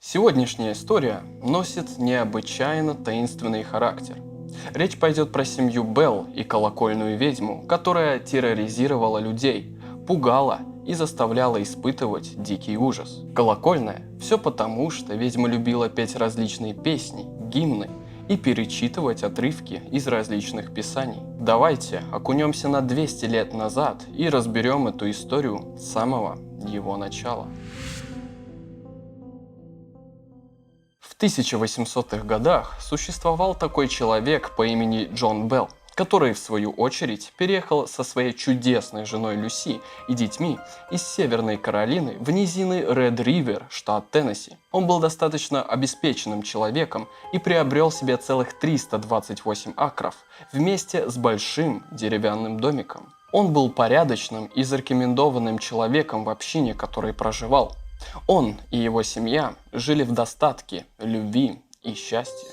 Сегодняшняя история носит необычайно таинственный характер. Речь пойдет про семью Белл и колокольную ведьму, которая терроризировала людей, пугала и заставляла испытывать дикий ужас. Колокольная – все потому, что ведьма любила петь различные песни, гимны и перечитывать отрывки из различных писаний. Давайте окунемся на 200 лет назад и разберем эту историю с самого его начала. В 1800-х годах существовал такой человек по имени Джон Белл, который в свою очередь переехал со своей чудесной женой Люси и детьми из Северной Каролины в низины Ред-Ривер, штат Теннесси. Он был достаточно обеспеченным человеком и приобрел себе целых 328 акров вместе с большим деревянным домиком. Он был порядочным и зарекомендованным человеком в общине, который проживал. Он и его семья жили в достатке, любви и счастье.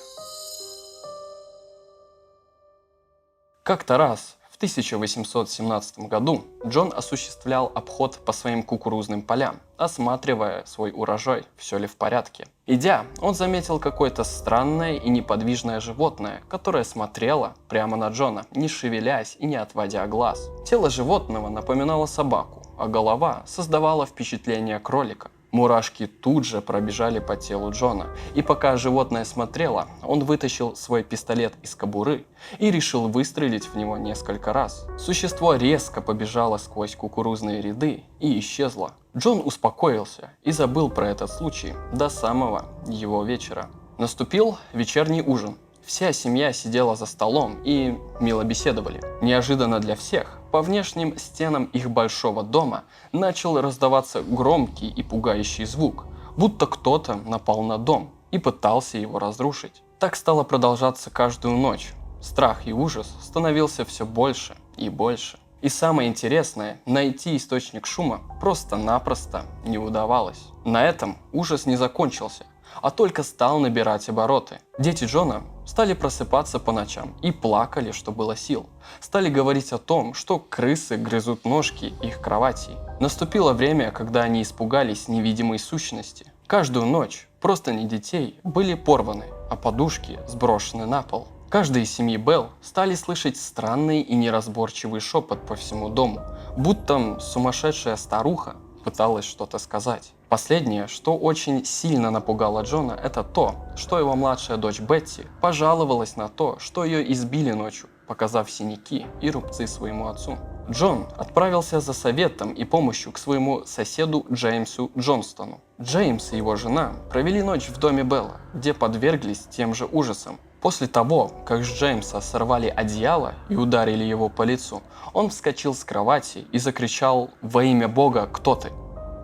Как-то раз, в 1817 году, Джон осуществлял обход по своим кукурузным полям, осматривая свой урожай, все ли в порядке. Идя, он заметил какое-то странное и неподвижное животное, которое смотрело прямо на Джона, не шевелясь и не отводя глаз. Тело животного напоминало собаку, а голова создавала впечатление кролика. Мурашки тут же пробежали по телу Джона, и пока животное смотрело, он вытащил свой пистолет из кобуры и решил выстрелить в него несколько раз. Существо резко побежало сквозь кукурузные ряды и исчезло. Джон успокоился и забыл про этот случай до самого его вечера. Наступил вечерний ужин. Вся семья сидела за столом и мило беседовали. Неожиданно для всех, по внешним стенам их большого дома начал раздаваться громкий и пугающий звук, будто кто-то напал на дом и пытался его разрушить. Так стало продолжаться каждую ночь. Страх и ужас становился все больше и больше. И самое интересное, найти источник шума просто-напросто не удавалось. На этом ужас не закончился, а только стал набирать обороты. Дети Джона стали просыпаться по ночам и плакали, что было сил. Стали говорить о том, что крысы грызут ножки их кроватей. Наступило время, когда они испугались невидимой сущности. Каждую ночь простыни детей были порваны, а подушки сброшены на пол. Каждый из семьи Белл стали слышать странный и неразборчивый шепот по всему дому, будто сумасшедшая старуха пыталась что-то сказать. Последнее, что очень сильно напугало Джона, это то, что его младшая дочь Бетти пожаловалась на то, что ее избили ночью, показав синяки и рубцы своему отцу. Джон отправился за советом и помощью к своему соседу Джеймсу Джонстону. Джеймс и его жена провели ночь в доме Белла, где подверглись тем же ужасам. После того, как с Джеймса сорвали одеяло и ударили его по лицу, он вскочил с кровати и закричал: «Во имя Бога, кто ты?».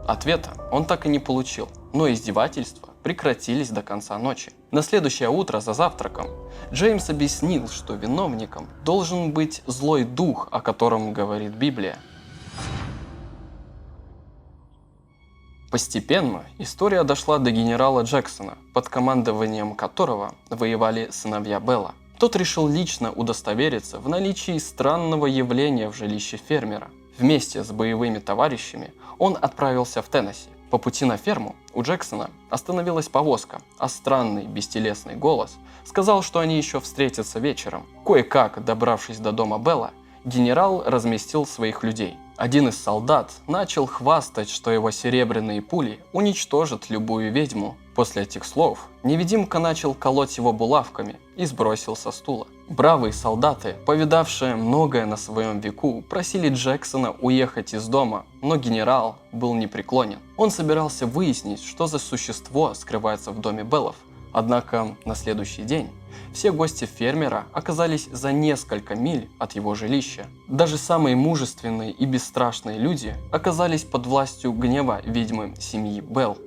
Ответа он так и не получил, но издевательства прекратились до конца ночи. На следующее утро за завтраком Джеймс объяснил, что виновником должен быть злой дух, о котором говорит Библия. Постепенно история дошла до генерала Джексона, под командованием которого воевали сыновья Белла. Тот решил лично удостовериться в наличии странного явления в жилище фермера. Вместе с боевыми товарищами он отправился в Теннесси. По пути на ферму у Джексона остановилась повозка, а странный бестелесный голос сказал, что они еще встретятся вечером. Кое-как, добравшись до дома Белла, генерал разместил своих людей. Один из солдат начал хвастать, что его серебряные пули уничтожат любую ведьму. После этих слов невидимка начал колоть его булавками и сбросил со стула. Бравые солдаты, повидавшие многое на своем веку, просили Джексона уехать из дома, но генерал был непреклонен. Он собирался выяснить, что за существо скрывается в доме Беллов. Однако на следующий день все гости фермера оказались за несколько миль от его жилища. Даже самые мужественные и бесстрашные люди оказались под властью гнева ведьмы семьи Белл.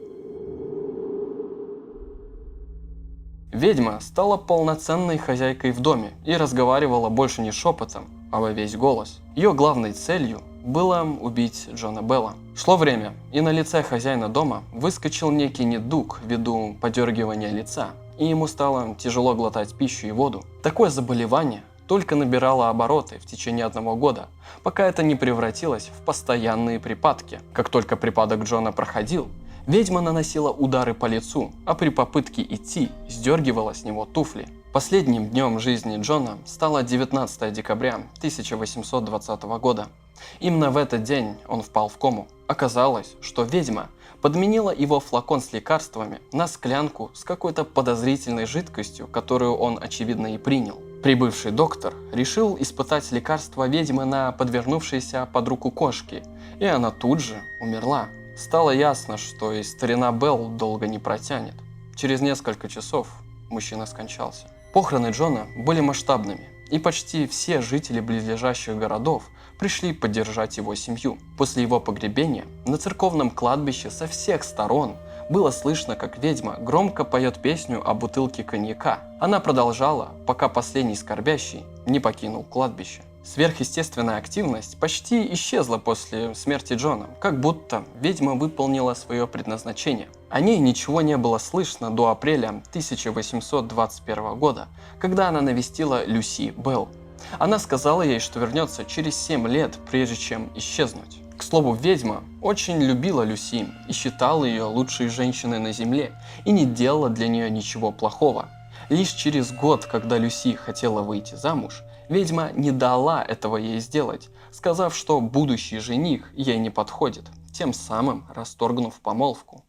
Ведьма стала полноценной хозяйкой в доме и разговаривала больше не шепотом, а во весь голос. Ее главной целью было убить Джона Белла. Шло время, и на лице хозяина дома выскочил некий недуг ввиду подергивания лица, и ему стало тяжело глотать пищу и воду. Такое заболевание только набирало обороты в течение 1 года, пока это не превратилось в постоянные припадки. Как только припадок Джона проходил, Ведьма наносила удары по лицу, а при попытке идти сдергивала с него туфли. Последним днем жизни Джона стало 19 декабря 1820 года. Именно в этот день он впал в кому. Оказалось, что ведьма подменила его флакон с лекарствами на склянку с какой-то подозрительной жидкостью, которую он, очевидно, и принял. Прибывший доктор решил испытать лекарство ведьмы на подвернувшейся под руку кошке, и она тут же умерла. Стало ясно, что и старина Белл долго не протянет. Через несколько часов мужчина скончался. Похороны Джона были масштабными, и почти все жители близлежащих городов пришли поддержать его семью. После его погребения на церковном кладбище со всех сторон было слышно, как ведьма громко поет песню о бутылке коньяка. Она продолжала, пока последний скорбящий не покинул кладбище. Сверхъестественная активность почти исчезла после смерти Джона, как будто ведьма выполнила свое предназначение. О ней ничего не было слышно до апреля 1821 года, когда она навестила Люси Белл. Она сказала ей, что вернется через 7 лет, прежде чем исчезнуть. К слову, ведьма очень любила Люси и считала ее лучшей женщиной на земле и не делала для нее ничего плохого. Лишь через год, когда Люси хотела выйти замуж, ведьма не дала этого ей сделать, сказав, что будущий жених ей не подходит, тем самым расторгнув помолвку.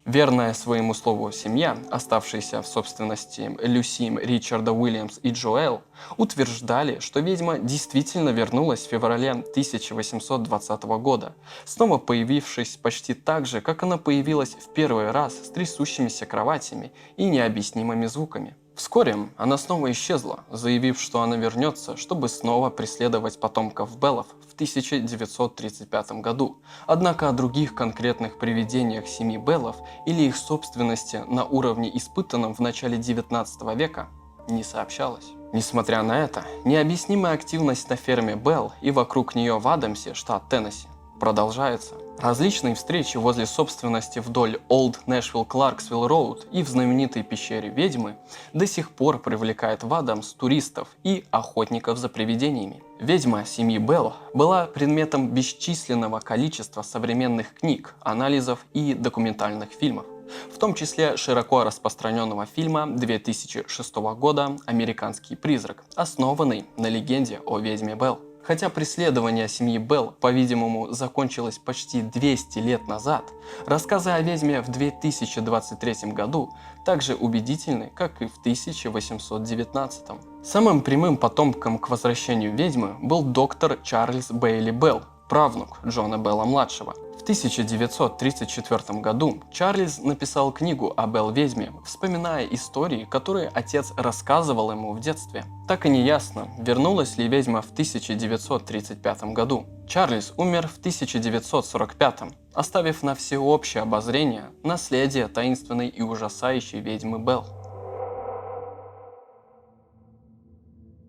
Верная своему слову семья, оставшаяся в собственности Люси, Ричарда Уильямс и Джоэл, утверждали, что ведьма действительно вернулась в феврале 1820 года, снова появившись почти так же, как она появилась в первый раз, с трясущимися кроватями и необъяснимыми звуками. Вскоре она снова исчезла, заявив, что она вернется, чтобы снова преследовать потомков Беллов в 1935 году. Однако о других конкретных привидениях семьи Беллов или их собственности на уровне, испытанном в начале 19 века, не сообщалось. Несмотря на это, необъяснимая активность на ферме Белл и вокруг нее в Адамсе, штат Теннесси, продолжается. Различные встречи возле собственности вдоль Old Nashville Clarksville Road и в знаменитой пещере ведьмы до сих пор привлекают в Адамс туристов и охотников за привидениями. Ведьма семьи Белл была предметом бесчисленного количества современных книг, анализов и документальных фильмов, в том числе широко распространенного фильма 2006 года «Американский призрак», основанный на легенде о ведьме Белл. Хотя преследование семьи Белл, по-видимому, закончилось почти 200 лет назад, рассказы о ведьме в 2023 году также убедительны, как и в 1819. Самым прямым потомком к возвращению ведьмы был доктор Чарльз Бейли Белл, правнук Джона Белла-младшего. В 1934 году Чарльз написал книгу о Белл-ведьме, вспоминая истории, которые отец рассказывал ему в детстве. Так и не ясно, вернулась ли ведьма в 1935 году. Чарльз умер в 1945, оставив на всеобщее обозрение наследие таинственной и ужасающей ведьмы Белл.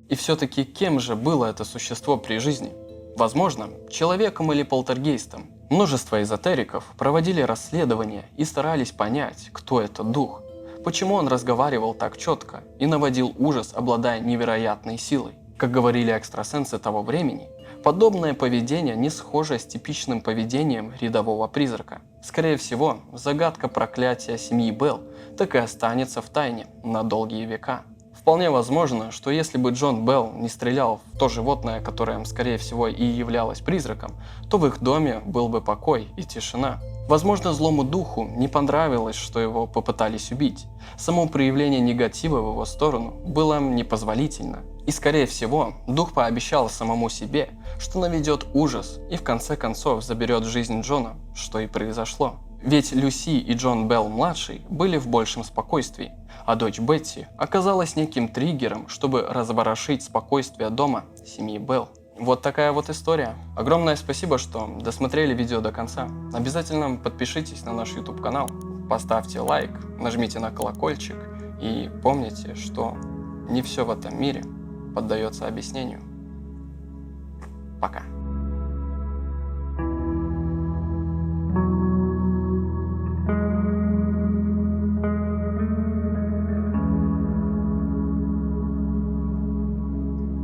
И все-таки кем же было это существо при жизни? Возможно, человеком или полтергейстом. Множество эзотериков проводили расследования и старались понять, кто этот дух, почему он разговаривал так четко и наводил ужас, обладая невероятной силой. Как говорили экстрасенсы того времени, подобное поведение не схоже с типичным поведением рядового призрака. Скорее всего, загадка проклятия семьи Белл так и останется в тайне на долгие века. Вполне возможно, что если бы Джон Белл не стрелял в то животное, которое, скорее всего, и являлось призраком, то в их доме был бы покой и тишина. Возможно, злому духу не понравилось, что его попытались убить. Само проявление негатива в его сторону было непозволительно. И, скорее всего, дух пообещал самому себе, что наведет ужас и в конце концов заберет жизнь Джона, что и произошло. Ведь Люси и Джон Белл-младший были в большем спокойствии, а дочь Бетти оказалась неким триггером, чтобы разворошить спокойствие дома семьи Белл. Вот такая вот история. Огромное спасибо, что досмотрели видео до конца. Обязательно подпишитесь на наш YouTube канал, поставьте лайк, нажмите на колокольчик и помните, что не все в этом мире поддается объяснению.